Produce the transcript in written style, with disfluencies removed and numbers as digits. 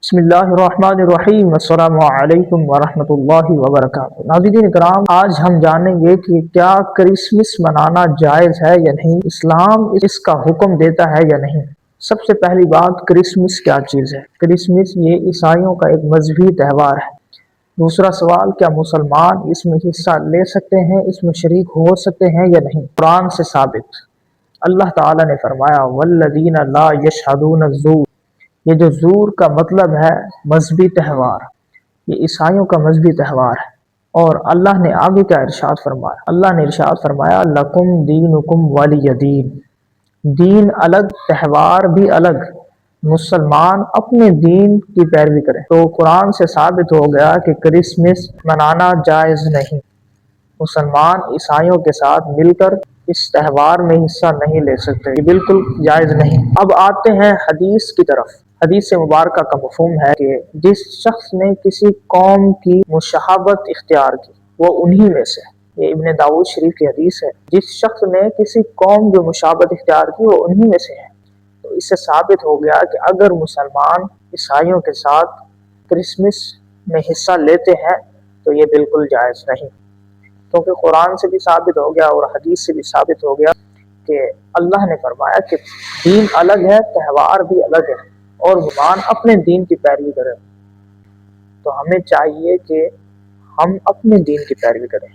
بسم اللہ الرحمن الرحیم، السلام علیکم ورحمۃ اللہ وبرکاتہ۔ ناظرین کرام، آج ہم جانیں گے کہ کیا کرسمس منانا جائز ہے یا نہیں، اسلام اس کا حکم دیتا ہے یا نہیں۔ سب سے پہلی بات، کرسمس کیا چیز ہے؟ کرسمس یہ عیسائیوں کا ایک مذہبی تہوار ہے۔ دوسرا سوال، کیا مسلمان اس میں حصہ لے سکتے ہیں، اس میں شریک ہو سکتے ہیں یا نہیں؟ قرآن سے ثابت، اللہ تعالیٰ نے فرمایا والذین لا یشہدون الزور۔ یہ جو زور کا مطلب ہے مذہبی تہوار، یہ عیسائیوں کا مذہبی تہوار ہے۔ اور اللہ نے آگے کیا ارشاد فرمایا؟ اللہ نے ارشاد فرمایا لکم دینکم ولی دین، دین الگ، تہوار بھی الگ، مسلمان اپنے دین کی پیروی کریں۔ تو قرآن سے ثابت ہو گیا کہ کرسمس منانا جائز نہیں، مسلمان عیسائیوں کے ساتھ مل کر اس تہوار میں حصہ نہیں لے سکتے، یہ بالکل جائز نہیں۔ اب آتے ہیں حدیث کی طرف۔ حدیث مبارکہ کا مفہوم ہے کہ جس شخص نے کسی قوم کی مشابہت اختیار کی وہ انہی میں سے ہے۔ یہ ابن داؤد شریف کی حدیث ہے، جس شخص نے کسی قوم جو مشابہت اختیار کی وہ انہی میں سے ہے۔ تو اس سے ثابت ہو گیا کہ اگر مسلمان عیسائیوں کے ساتھ کرسمس میں حصہ لیتے ہیں تو یہ بالکل جائز نہیں، کیونکہ قرآن سے بھی ثابت ہو گیا اور حدیث سے بھی ثابت ہو گیا کہ اللہ نے فرمایا کہ دین الگ ہے، تہوار بھی الگ ہے، اور مسلمان اپنے دین کی پیروی کریں۔ تو ہمیں چاہیے کہ ہم اپنے دین کی پیروی کریں۔